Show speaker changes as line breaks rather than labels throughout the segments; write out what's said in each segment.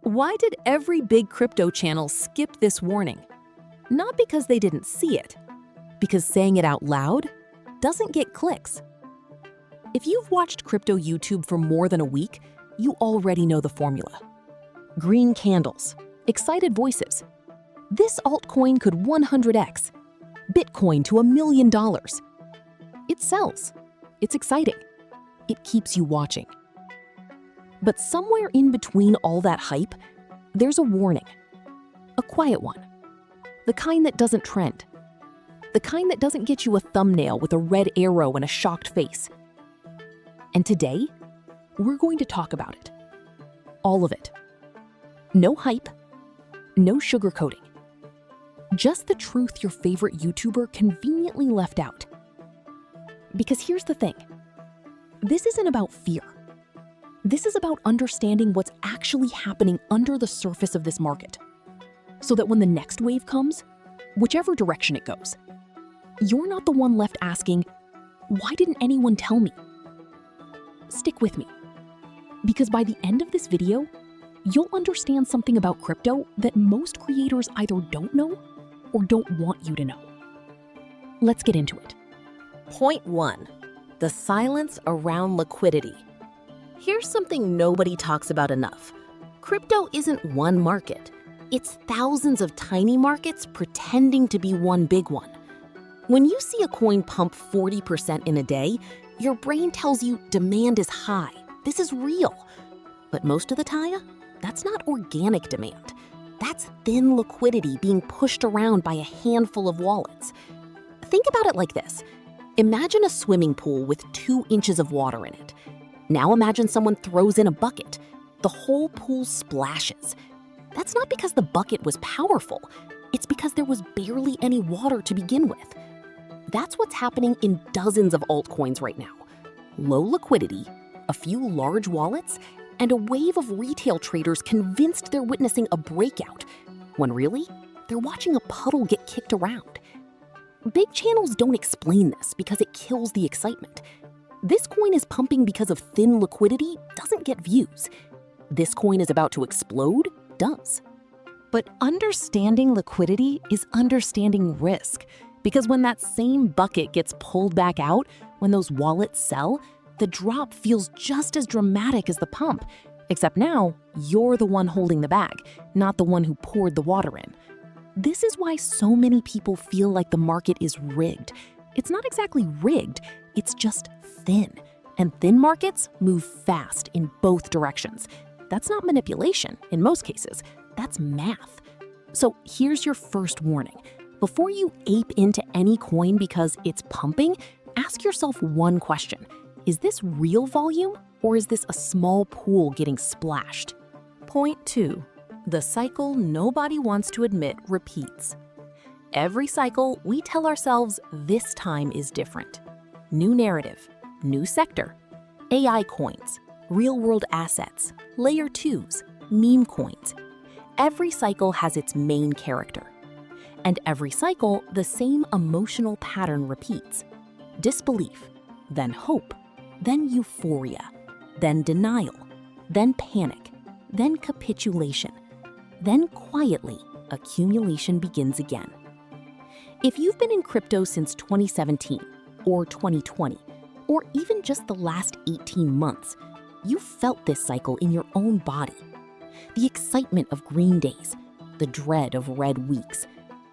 Why did every big crypto channel skip this warning? Not because they didn't see it, because saying it out loud doesn't get clicks. If you've watched crypto YouTube for more than a week, you already know the formula. Green candles, excited voices. This altcoin could 100x. Bitcoin to $1 million. It sells. It's exciting. It keeps you watching. But somewhere in between all that hype, there's a warning. A quiet one. The kind that doesn't trend. The kind that doesn't get you a thumbnail with a red arrow and a shocked face. And today, we're going to talk about it. All of it. No hype, no sugarcoating. Just the truth your favorite YouTuber conveniently left out. Because here's the thing. This isn't about fear. This is about understanding what's actually happening under the surface of this market, so that when the next wave comes, whichever direction it goes, you're not the one left asking, why didn't anyone tell me? Stick with me, because by the end of this video, you'll understand something about crypto that most creators either don't know or don't want you to know. Let's get into it.
Point 1. The silence around liquidity. Here's something nobody talks about enough. Crypto isn't one market. It's thousands of tiny markets pretending to be one big one. When you see a coin pump 40% in a day, your brain tells you demand is high. This is real. But most of the time, that's not organic demand. That's thin liquidity being pushed around by a handful of wallets. Think about it like this. Imagine a swimming pool with 2 inches of water in it. Now imagine someone throws in a bucket. The whole pool splashes. That's not because the bucket was powerful. It's because there was barely any water to begin with. That's what's happening in dozens of altcoins right now. Low liquidity, a few large wallets, and a wave of retail traders convinced they're witnessing a breakout, when really, they're watching a puddle get kicked around. Big channels don't explain this because it kills the excitement. This coin is pumping because of thin liquidity doesn't get views. This coin is about to explode does.
But understanding liquidity is understanding risk, because when that same bucket gets pulled back out, when those wallets sell, the drop feels just as dramatic as the pump, except now you're the one holding the bag, not the one who poured the water in. This is why so many people feel like the market is rigged. It's not exactly rigged, it's just thin. And thin markets move fast in both directions. That's not manipulation in most cases, that's math. So here's your first warning. Before you ape into any coin because it's pumping, ask yourself one question. Is this real volume or is this a small pool getting splashed? Point 2. The cycle nobody wants to admit repeats. Every cycle, we tell ourselves this time is different. New narrative, new sector, AI coins, real-world assets, layer 2s, meme coins. Every cycle has its main character. And every cycle, the same emotional pattern repeats. Disbelief, then hope, then euphoria, then denial, then panic, then capitulation. Then quietly, accumulation begins again. If you've been in crypto since 2017 or 2020, or even just the last 18 months, you felt this cycle in your own body. The excitement of green days, the dread of red weeks,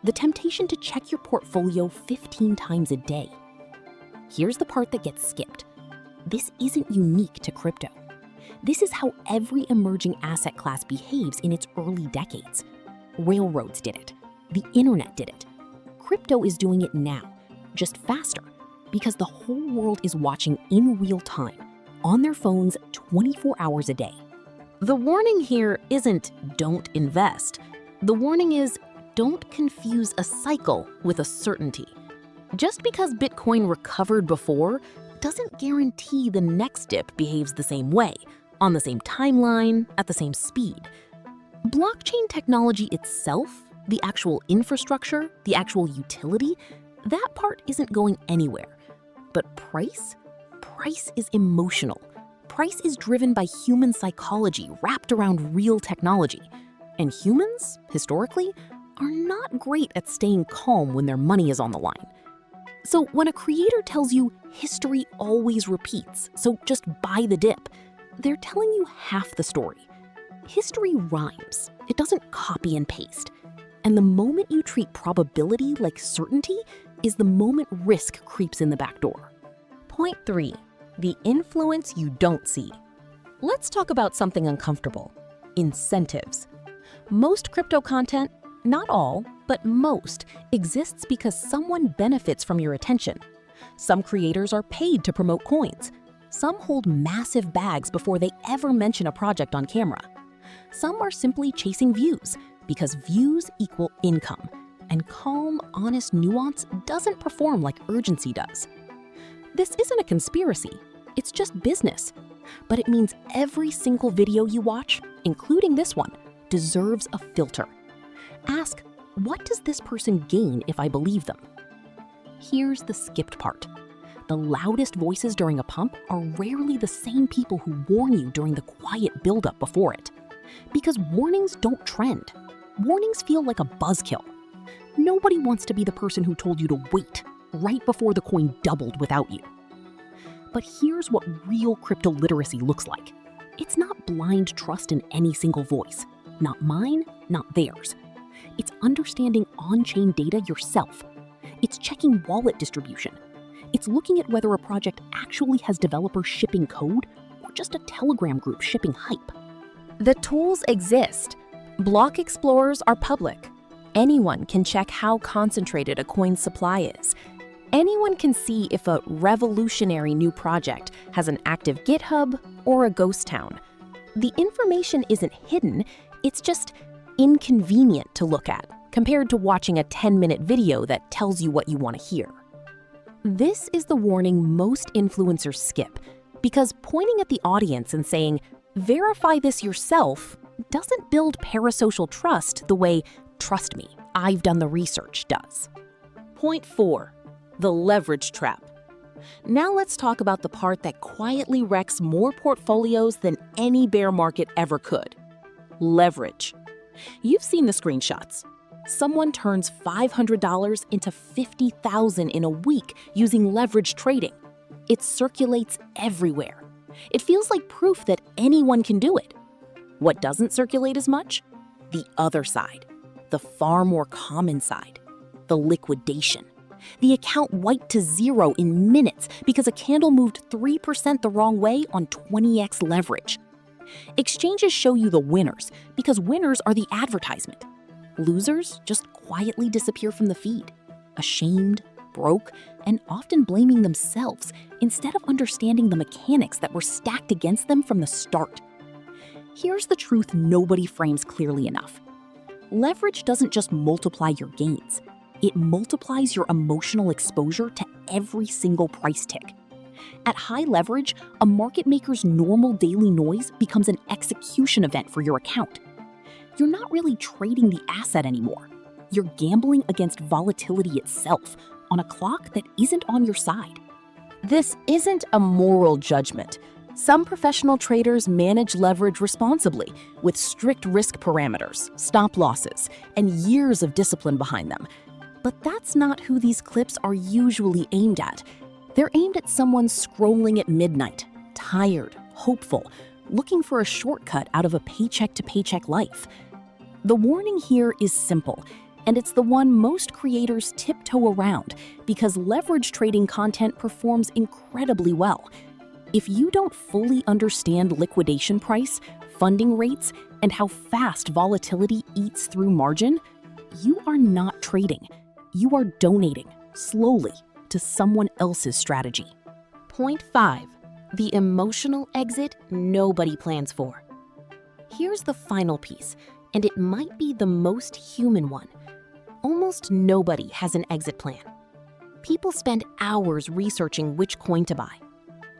the temptation to check your portfolio 15 times a day. Here's the part that gets skipped. This isn't unique to crypto. This is how every emerging asset class behaves in its early decades. Railroads did it. The internet did it. Crypto is doing it now, just faster, because the whole world is watching in real time, on their phones 24 hours a day. The warning here isn't don't invest. The warning is don't confuse a cycle with a certainty. Just because Bitcoin recovered before doesn't guarantee the next dip behaves the same way, on the same timeline, at the same speed. Blockchain technology itself, the actual infrastructure, the actual utility, that part isn't going anywhere. But price? Price is emotional. price is driven by human psychology wrapped around real technology. And humans, historically, are not great at staying calm when their money is on the line. So when a creator tells you history always repeats, so just buy the dip, they're telling you half the story. History rhymes. It doesn't copy and paste. And the moment you treat probability like certainty is the moment risk creeps in the back door. Point 3. The influence you don't see. Let's talk about something uncomfortable: incentives. Most crypto content, not all, but most, exists because someone benefits from your attention. Some creators are paid to promote coins. Some hold massive bags before they ever mention a project on camera. Some are simply chasing views, because views equal income, and calm, honest nuance doesn't perform like urgency does. This isn't a conspiracy, it's just business. But it means every single video you watch, including this one, deserves a filter. Ask, what does this person gain if I believe them? Here's the skipped part. The loudest voices during a pump are rarely the same people who warn you during the quiet buildup before it. Because warnings don't trend. Warnings feel like a buzzkill. Nobody wants to be the person who told you to wait right before the coin doubled without you. But here's what real crypto literacy looks like. It's not blind trust in any single voice. Not mine, not theirs. It's understanding on-chain data yourself. It's checking wallet distribution. It's looking at whether a project actually has developers shipping code or just a Telegram group shipping hype. The tools exist. Block explorers are public. Anyone can check how concentrated a coin's supply is. Anyone can see if a revolutionary new project has an active GitHub or a ghost town. The information isn't hidden, it's just inconvenient to look at compared to watching a 10-minute video that tells you what you want to hear. This is the warning most influencers skip, because pointing at the audience and saying, "Verify this yourself," doesn't build parasocial trust the way "trust me, I've done the research" does. Point 4. The leverage trap. Now let's talk about the part that quietly wrecks more portfolios than any bear market ever could. Leverage. You've seen the screenshots. Someone turns $500 into $50,000 in a week using leverage trading. It circulates everywhere. It feels like proof that anyone can do it. What doesn't circulate as much? The other side, the far more common side, the liquidation. The account wiped to zero in minutes because a candle moved 3% the wrong way on 20x leverage. Exchanges show you the winners because winners are the advertisement. Losers just quietly disappear from the feed, ashamed, broke, and often blaming themselves instead of understanding the mechanics that were stacked against them from the start. Here's the truth nobody frames clearly enough. Leverage doesn't just multiply your gains. It multiplies your emotional exposure to every single price tick. At high leverage, a market maker's normal daily noise becomes an execution event for your account. You're not really trading the asset anymore. You're gambling against volatility itself on a clock that isn't on your side. This isn't a moral judgment. Some professional traders manage leverage responsibly with strict risk parameters, stop losses, and years of discipline behind them. But that's not who these clips are usually aimed at. They're aimed at someone scrolling at midnight, tired, hopeful, looking for a shortcut out of a paycheck-to-paycheck life. The warning here is simple, and it's the one most creators tiptoe around because leverage trading content performs incredibly well. If you don't fully understand liquidation price, funding rates, and how fast volatility eats through margin, you are not trading. You are donating, slowly, to someone else's strategy. Point 5. The emotional exit nobody plans for. Here's the final piece, and it might be the most human one. Almost nobody has an exit plan. People spend hours researching which coin to buy.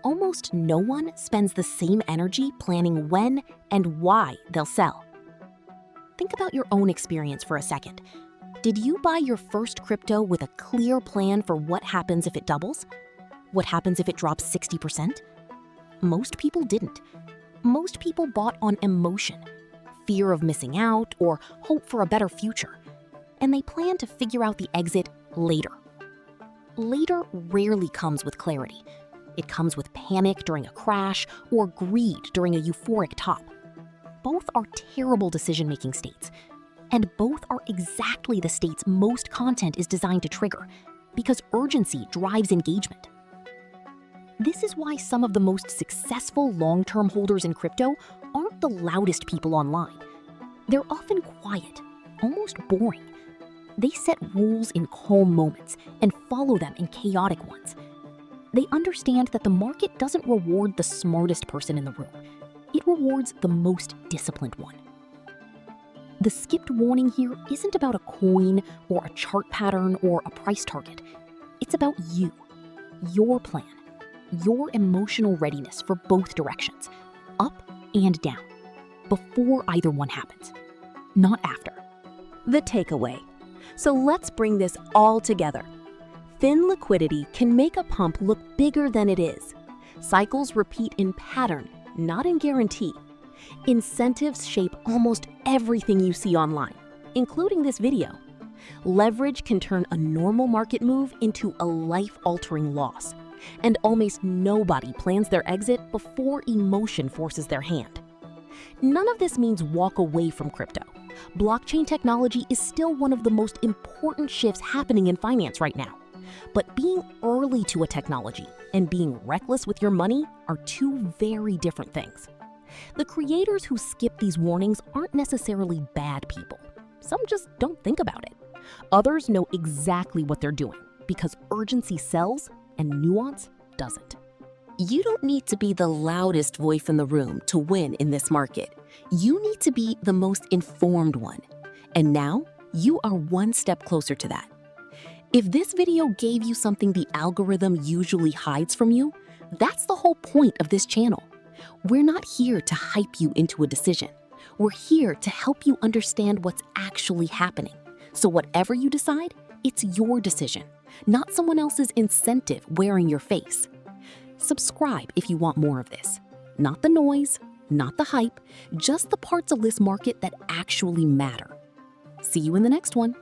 Almost no one spends the same energy planning when and why they'll sell. Think about your own experience for a second. Did you buy your first crypto with a clear plan for what happens if it doubles? What happens if it drops 60%?
most people didn't. Most people bought on emotion, fear of missing out, or hope for a better future. And they plan to figure out the exit later. Later rarely comes with clarity. It comes with panic during a crash or greed during a euphoric top. Both are terrible decision-making states, and both are exactly the states most content is designed to trigger, because urgency drives engagement. This is why some of the most successful long-term holders in crypto aren't the loudest people online. They're often quiet, almost boring. They set rules in calm moments and follow them in chaotic ones. They understand that the market doesn't reward the smartest person in the room. It rewards the most disciplined one. The skipped warning here isn't about a coin or a chart pattern or a price target. It's about you, your plan, your emotional readiness for both directions, up and down, before either one happens, not after.
The takeaway. So let's bring this all together. Thin liquidity can make a pump look bigger than it is. Cycles repeat in pattern, not in guarantee. Incentives shape almost everything you see online, including this video. Leverage can turn a normal market move into a life-altering loss. And almost nobody plans their exit before emotion forces their hand. None of this means walk away from crypto. Blockchain technology is still one of the most important shifts happening in finance right now. But being early to a technology and being reckless with your money are two very different things. The creators who skip these warnings aren't necessarily bad people. Some just don't think about it. Others know exactly what they're doing because urgency sells and nuance doesn't. You don't need to be the loudest voice in the room to win in this market. You need to be the most informed one. And now, you are one step closer to that. If this video gave you something the algorithm usually hides from you, that's the whole point of this channel. We're not here to hype you into a decision. We're here to help you understand what's actually happening. So whatever you decide, it's your decision, not someone else's incentive wearing your face. Subscribe if you want more of this. Not the noise, not the hype, just the parts of this market that actually matter. See you in the next one.